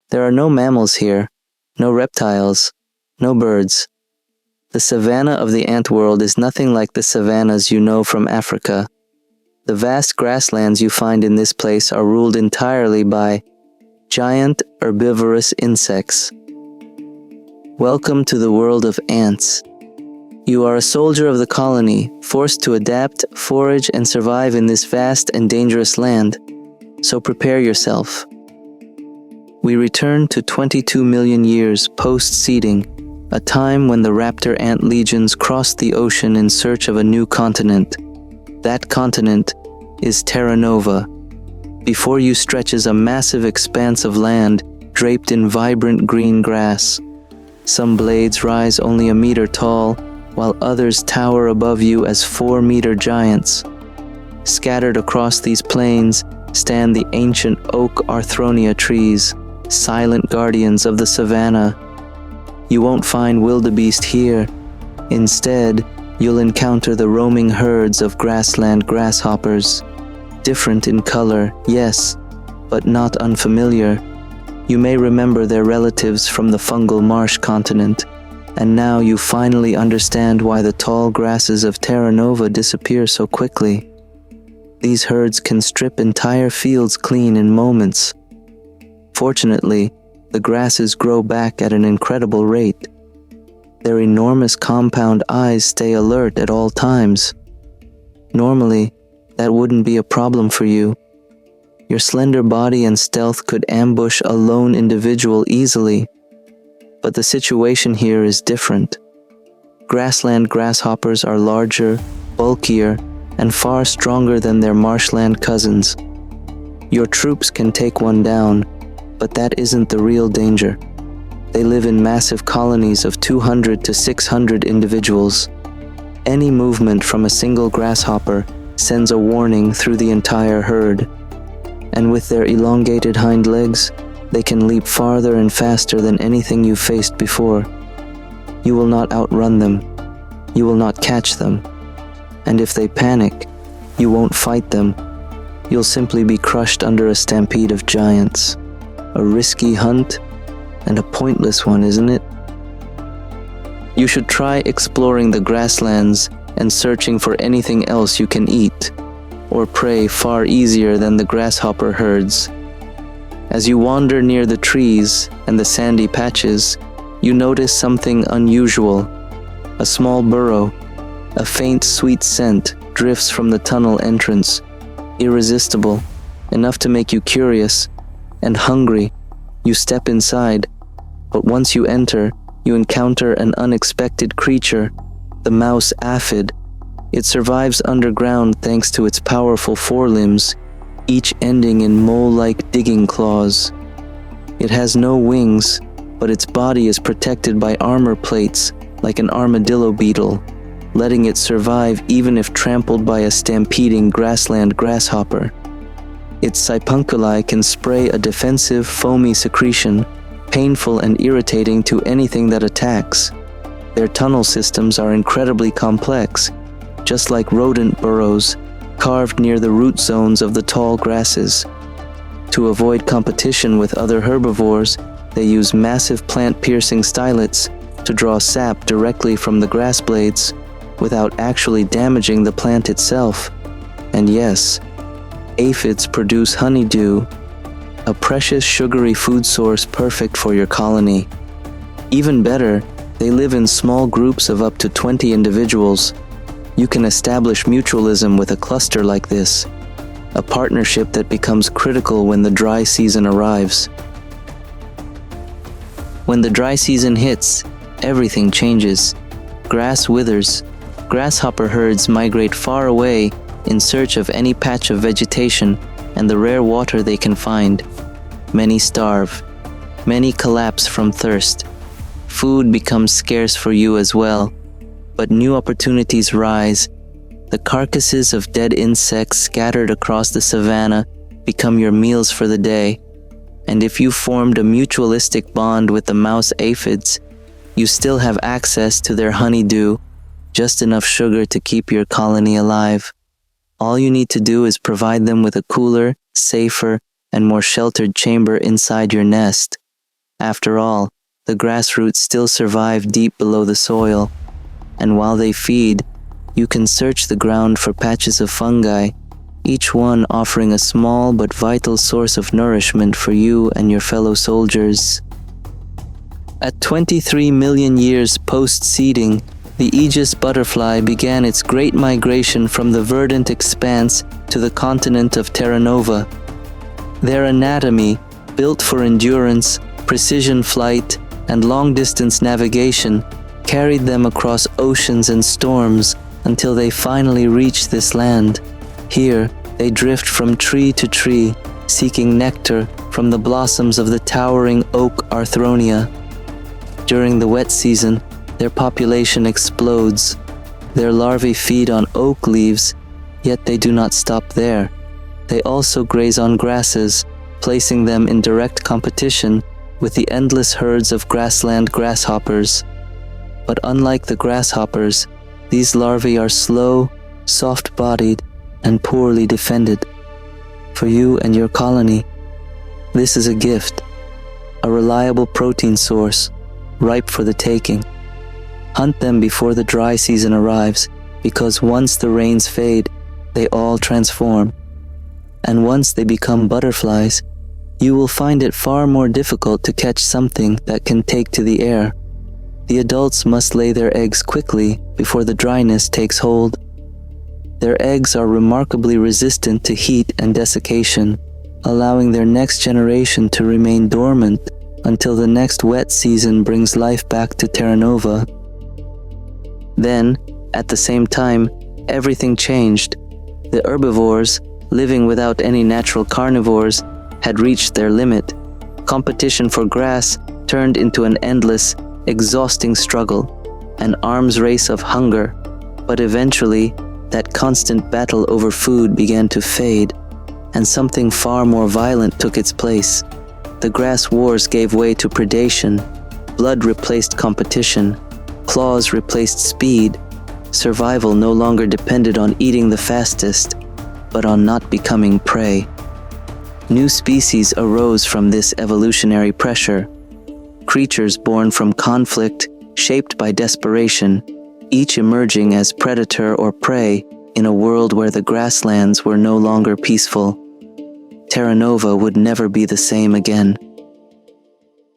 There are no mammals here, no reptiles, no birds. The savanna of the ant world is nothing like the savannas you know from Africa. The vast grasslands you find in this place are ruled entirely by giant herbivorous insects. Welcome to the world of ants. You are a soldier of the colony, forced to adapt, forage, and survive in this vast and dangerous land. So prepare yourself. We return to 22 million years post-seeding, a time when the raptor ant legions crossed the ocean in search of a new continent. That continent is Terteranova. Before you stretches a massive expanse of land draped in vibrant green grass. Some blades rise only a meter tall, while others tower above you as 4-meter giants. Scattered across these plains stand the ancient oak Arthronia trees, silent guardians of the savanna. You won't find wildebeest here. Instead, you'll encounter the roaming herds of grassland grasshoppers. Different in color, yes, but not unfamiliar. You may remember their relatives from the fungal marsh continent, and now you finally understand why the tall grasses of Terteranova disappear so quickly. These herds can strip entire fields clean in moments. Fortunately, the grasses grow back at an incredible rate. Their enormous compound eyes stay alert at all times. Normally, that wouldn't be a problem for you. Your slender body and stealth could ambush a lone individual easily. But the situation here is different. Grassland grasshoppers are larger, bulkier, and far stronger than their marshland cousins. Your troops can take one down, but that isn't the real danger. They live in massive colonies of 200 to 600 individuals. Any movement from a single grasshopper sends a warning through the entire herd. And with their elongated hind legs, they can leap farther and faster than anything you've faced before. You will not outrun them. You will not catch them. And if they panic, you won't fight them. You'll simply be crushed under a stampede of giants. A risky hunt, and a pointless one, isn't it? You should try exploring the grasslands and searching for anything else you can eat, or prey far easier than the grasshopper herds. As you wander near the trees and the sandy patches, you notice something unusual. A small burrow, a faint sweet scent drifts from the tunnel entrance, irresistible, enough to make you curious and hungry. You step inside, but once you enter, you encounter an unexpected creature, the mouse aphid. It survives underground thanks to its powerful forelimbs, each ending in mole-like digging claws. It has no wings, but its body is protected by armor plates like an armadillo beetle, letting it survive even if trampled by a stampeding grassland grasshopper. Its sipunculi can spray a defensive, foamy secretion, painful and irritating to anything that attacks. Their tunnel systems are incredibly complex, just like rodent burrows, carved near the root zones of the tall grasses. To avoid competition with other herbivores, they use massive plant-piercing stylets to draw sap directly from the grass blades without actually damaging the plant itself. And yes, aphids produce honeydew, a precious sugary food source perfect for your colony. Even better, they live in small groups of up to 20 individuals. You can establish mutualism with a cluster like this, a partnership that becomes critical when the dry season arrives. When the dry season hits, everything changes. Grass withers. Grasshopper herds migrate far away in search of any patch of vegetation and the rare water they can find. Many starve. Many collapse from thirst. Food becomes scarce for you as well. But new opportunities rise. The carcasses of dead insects scattered across the savanna become your meals for the day. And if you formed a mutualistic bond with the mouse aphids, you still have access to their honeydew, just enough sugar to keep your colony alive. All you need to do is provide them with a cooler, safer, and more sheltered chamber inside your nest. After all, the grass roots still survive deep below the soil, and while they feed, you can search the ground for patches of fungi, each one offering a small but vital source of nourishment for you and your fellow soldiers. At 23 million years post-seeding, the Eegis butterfly began its great migration from the verdant expanse to the continent of Terteranova. Their anatomy, built for endurance, precision flight, and long-distance navigation, carried them across oceans and storms until they finally reached this land. Here, they drift from tree to tree, seeking nectar from the blossoms of the towering oak Arthronia. During the wet season, their population explodes. Their larvae feed on oak leaves, yet they do not stop there. They also graze on grasses, placing them in direct competition with the endless herds of grassland grasshoppers. But unlike the grasshoppers, these larvae are slow, soft-bodied, and poorly defended. For you and your colony, this is a gift, a reliable protein source, ripe for the taking. Hunt them before the dry season arrives, because once the rains fade, they all transform. And once they become butterflies, you will find it far more difficult to catch something that can take to the air. The adults must lay their eggs quickly before the dryness takes hold. Their eggs are remarkably resistant to heat and desiccation, allowing their next generation to remain dormant until the next wet season brings life back to Terteranova. Then, at the same time, everything changed. The herbivores, living without any natural carnivores, had reached their limit. Competition for grass turned into an endless, exhausting struggle, an arms race of hunger. But eventually, that constant battle over food began to fade, and something far more violent took its place. The grass wars gave way to predation. Blood replaced competition. Claws replaced speed. Survival no longer depended on eating the fastest, but on not becoming prey. New species arose from this evolutionary pressure. Creatures born from conflict, shaped by desperation, each emerging as predator or prey in a world where the grasslands were no longer peaceful. Terteranova would never be the same again.